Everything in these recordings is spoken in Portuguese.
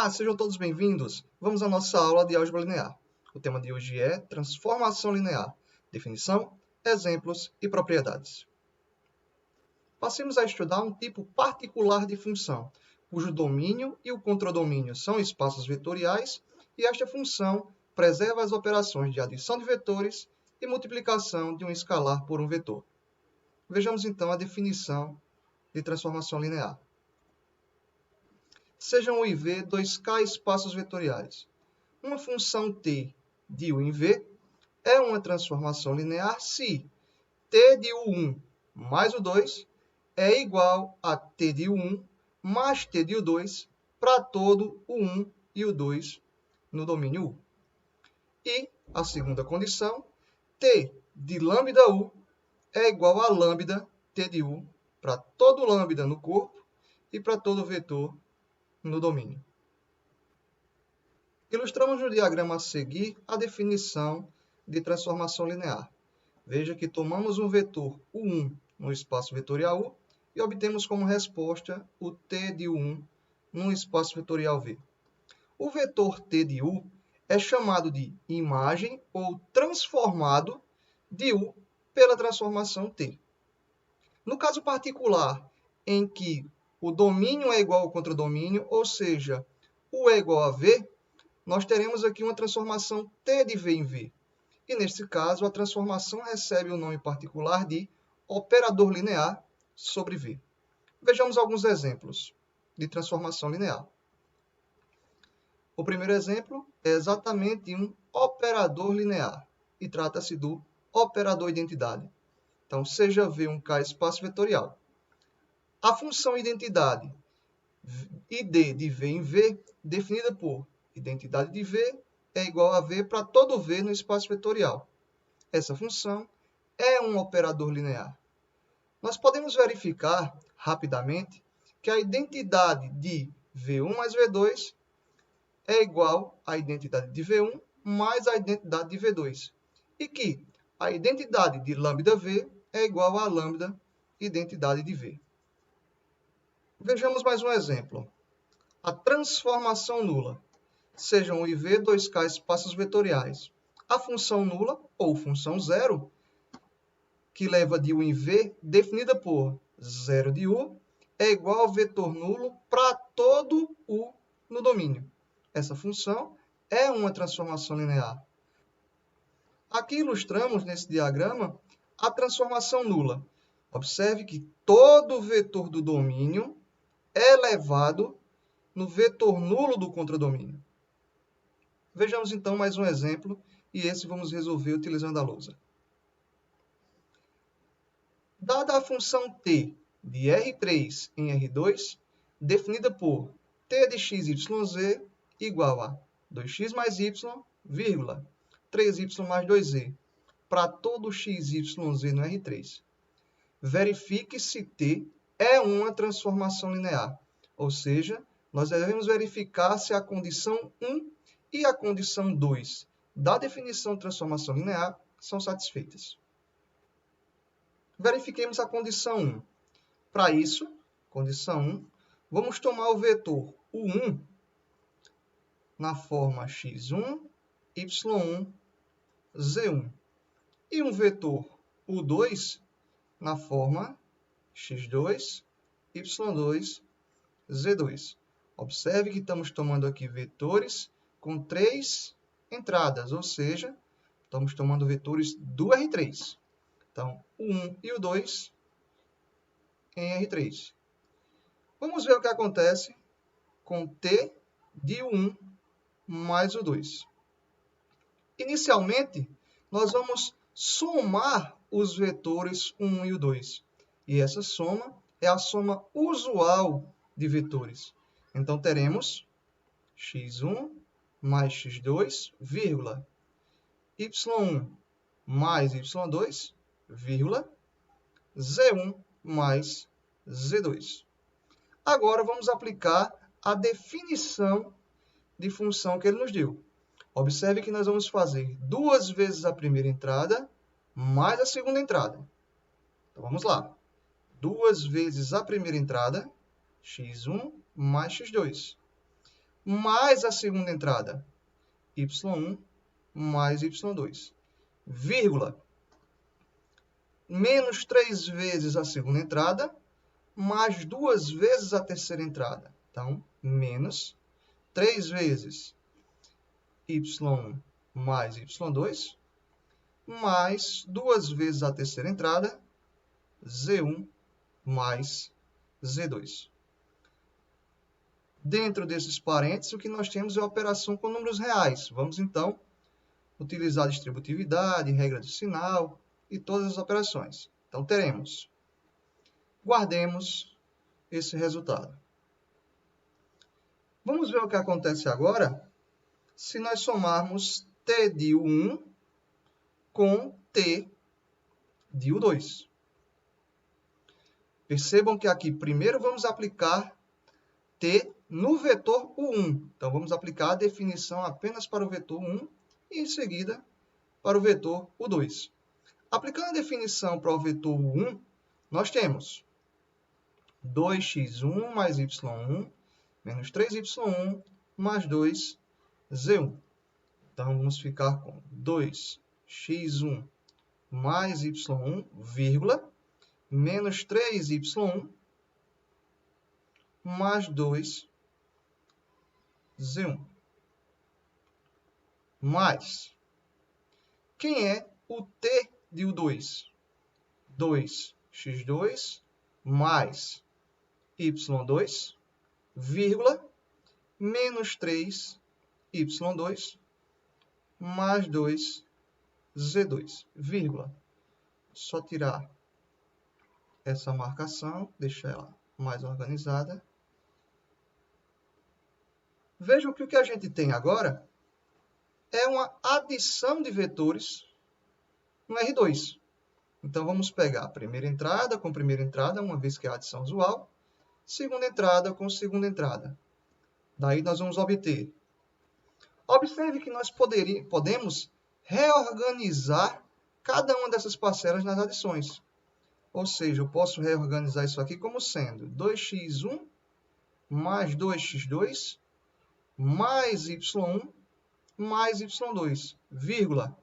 Olá, sejam todos bem-vindos. Vamos à nossa aula de álgebra linear. O tema de hoje é transformação linear, definição, exemplos e propriedades. Passemos a estudar um tipo particular de função, cujo domínio e o contradomínio são espaços vetoriais e esta função preserva as operações de adição de vetores e multiplicação de um escalar por um vetor. Vejamos então a definição de transformação linear. Sejam U e V 2K espaços vetoriais. Uma função t de U em V é uma transformação linear se t de U1 mais U2 é igual a t de U1 mais t de U2 para todo U1 e U2 no domínio U. E a segunda condição, t de lambda U é igual a lambda t de U para todo lambda no corpo e para todo vetor no domínio. Ilustramos no diagrama a seguir a definição de transformação linear. Veja que tomamos um vetor U1 no espaço vetorial U e obtemos como resposta o t de U1 no espaço vetorial V. O vetor t de U é chamado de imagem ou transformado de U pela transformação t. No caso particular em que o domínio é igual ao contradomínio, ou seja, U é igual a V, nós teremos aqui uma transformação t de V em V. E, neste caso, a transformação recebe o nome particular de operador linear sobre V. Vejamos alguns exemplos de transformação linear. O primeiro exemplo é exatamente um operador linear, e trata-se do operador identidade. Então, seja V um K espaço vetorial. A função identidade id de V em V, definida por identidade de V, é igual a V para todo V no espaço vetorial. Essa função é um operador linear. Nós podemos verificar rapidamente que a identidade de V1 mais V2 é igual à identidade de V1 mais a identidade de V2. E que a identidade de lambda V é igual a lambda identidade de V. Vejamos mais um exemplo. A transformação nula. Sejam U e V 2K espaços vetoriais. A função nula, ou função zero, que leva de U em V, definida por 0 de U, é igual ao vetor nulo para todo U no domínio. Essa função é uma transformação linear. Aqui ilustramos, nesse diagrama, a transformação nula. Observe que todo vetor do domínio é elevado no vetor nulo do contradomínio. Vejamos então mais um exemplo, e esse vamos resolver utilizando a lousa. Dada a função t de R3 em R2, definida por t de xyz igual a 2x mais y, vírgula, 3y mais 2z, para todo xyz no R3. Verifique se t é uma transformação linear, ou seja, nós devemos verificar se a condição 1 e a condição 2 da definição de transformação linear são satisfeitas. Verifiquemos a condição 1. Para isso, condição 1, vamos tomar o vetor U1 na forma x1, y1, z1 e um vetor U2 na forma x2, y2, z2. Observe que estamos tomando aqui vetores com 3 entradas, ou seja, estamos tomando vetores do R3. Então, o 1 e o 2 em R3. Vamos ver o que acontece com t de U1 mais o 2. Inicialmente, nós vamos somar os vetores 1 e o 2. E essa soma é a soma usual de vetores. Então, teremos x1 mais x2, vírgula, y1 mais y2, vírgula, z1 mais z2. Agora, vamos aplicar a definição de função que ele nos deu. Observe que nós vamos fazer 2 vezes a primeira entrada mais a segunda entrada. Então, vamos lá. 2 vezes a primeira entrada, x1 mais x2. mais a segunda entrada, y1 mais y2, vírgula, menos 3 vezes a segunda entrada, mais 2 vezes a terceira entrada. Então, menos 3 vezes y1 mais y2, mais 2 vezes a terceira entrada, z1 mais z2. Dentro desses parênteses, o que nós temos é a operação com números reais. Vamos, então, utilizar a distributividade, regra do sinal e todas as operações. Então, teremos. Guardemos esse resultado. Vamos ver o que acontece agora se nós somarmos t de U1 com t de U2. Percebam que aqui primeiro vamos aplicar t no vetor U1. Então, vamos aplicar a definição apenas para o vetor 1 e, em seguida, para o vetor U2. Aplicando a definição para o vetor U1, nós temos 2x1 mais y1 menos 3y1 mais 2z1. Então, vamos ficar com 2x1 mais y1, vírgula, menos 3y1 mais 2z1. Mais. Quem é o t de U2? 2x2 mais y2, vírgula, menos 3y2 mais 2z2, vírgula. Só tirar essa marcação, deixar ela mais organizada. Vejam que o que a gente tem agora é uma adição de vetores no R2. Então, vamos pegar a primeira entrada com primeira entrada, uma vez que é a adição usual, segunda entrada com segunda entrada. Daí, nós vamos obter. Observe que nós podemos reorganizar cada uma dessas parcelas nas adições. Ou seja, eu posso reorganizar isso aqui como sendo 2x1 mais 2x2 mais y1 mais y2, vírgula,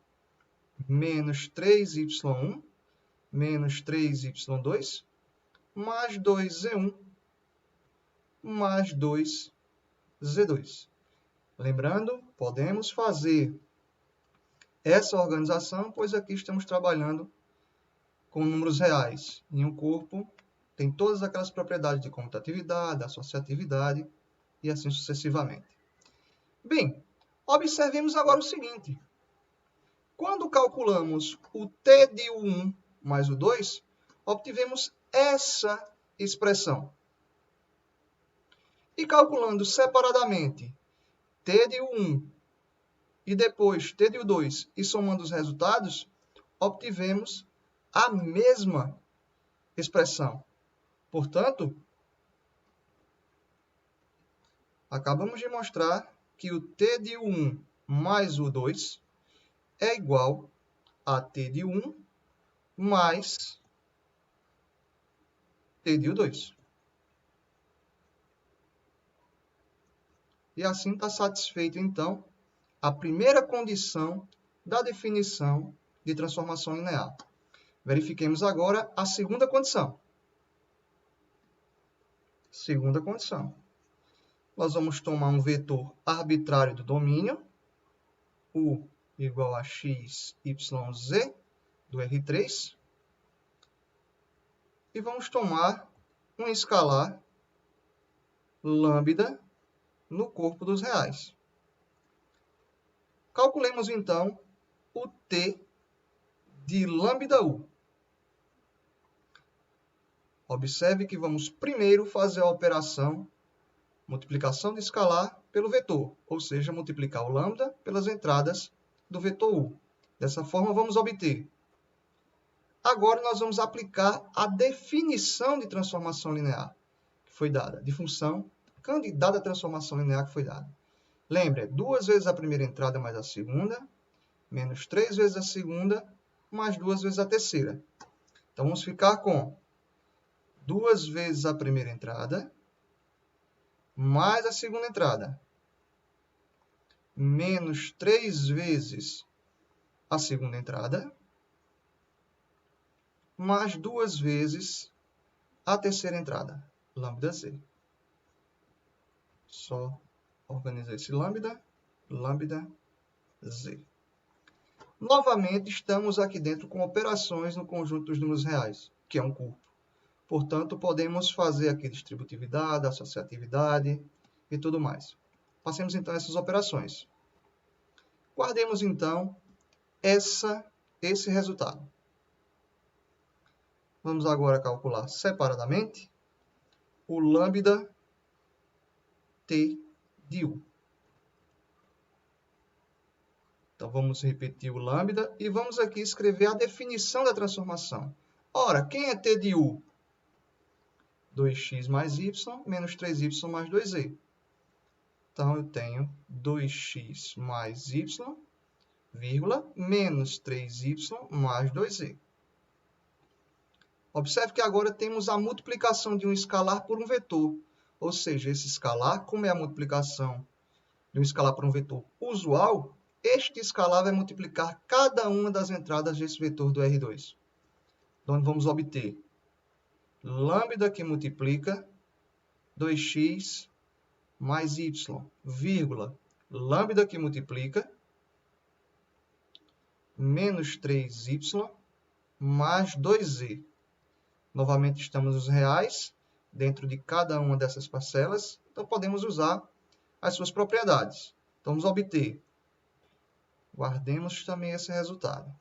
menos 3y1 menos 3y2 mais 2z1 mais 2z2. Lembrando, podemos fazer essa organização, pois aqui estamos trabalhando com números reais. E um corpo tem todas aquelas propriedades de comutatividade, associatividade e assim sucessivamente. Bem, observemos agora o seguinte. Quando calculamos o t de U1 mais U2, obtivemos essa expressão. E calculando separadamente t de U1 e depois t de U2 e somando os resultados, obtivemos a mesma expressão. Portanto, acabamos de mostrar que o t de U1 mais U2 é igual a t de U1 mais t de U2. E assim está satisfeito, então, a primeira condição da definição de transformação linear. Verifiquemos agora a segunda condição. Segunda condição. Nós vamos tomar um vetor arbitrário do domínio, U igual a x, y, z, do R3, e vamos tomar um escalar lambda no corpo dos reais. Calculemos, então, o t de lambda u. Observe que vamos primeiro fazer a operação multiplicação de escalar pelo vetor, ou seja, multiplicar o lambda pelas entradas do vetor u. Dessa forma, vamos obter. Agora, nós vamos aplicar a definição de transformação linear que foi dada, de função candidata à transformação linear que foi dada. Lembra, 2 vezes a primeira entrada mais a segunda, menos 3 vezes a segunda, mais 2 vezes a terceira. Então, vamos ficar com 2 vezes a primeira entrada, mais a segunda entrada. menos 3 vezes a segunda entrada, mais 2 vezes a terceira entrada, lambda z. Só organizar esse lambda, lambda z. Novamente, estamos aqui dentro com operações no conjunto dos números reais, que é um corpo. Portanto, podemos fazer aqui distributividade, associatividade e tudo mais. Passemos então essas operações. Guardemos então esse resultado. Vamos agora calcular separadamente o lambda t de u. Então, vamos repetir o lambda e vamos aqui escrever a definição da transformação. Ora, quem é t de u? 2x mais y menos 3y mais 2z. Então, eu tenho 2x mais y, vírgula, menos 3y mais 2z. Observe que agora temos a multiplicação de um escalar por um vetor. Ou seja, esse escalar, como é a multiplicação de um escalar por um vetor usual, este escalar vai multiplicar cada uma das entradas desse vetor do R2. Então, vamos obter lambda que multiplica 2x mais y, vírgula, lambda que multiplica menos 3y mais 2z. Novamente, estamos nos reais, dentro de cada uma dessas parcelas, então podemos usar as suas propriedades. Então, vamos obter. Guardemos também esse resultado.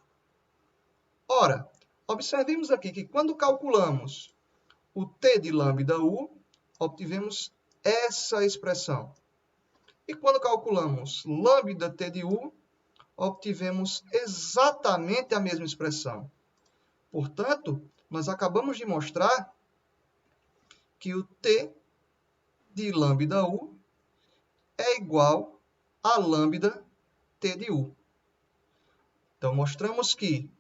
Ora, observemos aqui que quando calculamos o t de lambda u, obtivemos essa expressão. E quando calculamos lambda t de u, obtivemos exatamente a mesma expressão. Portanto, nós acabamos de mostrar que o t de lambda u é igual a lambda t de u. Então, mostramos que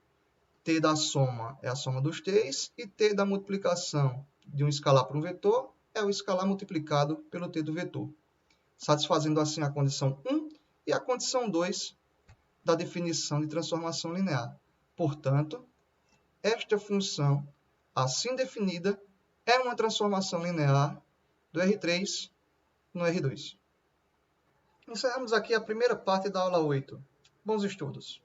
t da soma é a soma dos t's e t da multiplicação de um escalar por um vetor é o escalar multiplicado pelo t do vetor, satisfazendo assim a condição 1 e a condição 2 da definição de transformação linear. Portanto, esta função, assim definida, é uma transformação linear do R3 no R2. Encerramos aqui a primeira parte da aula 8. Bons estudos!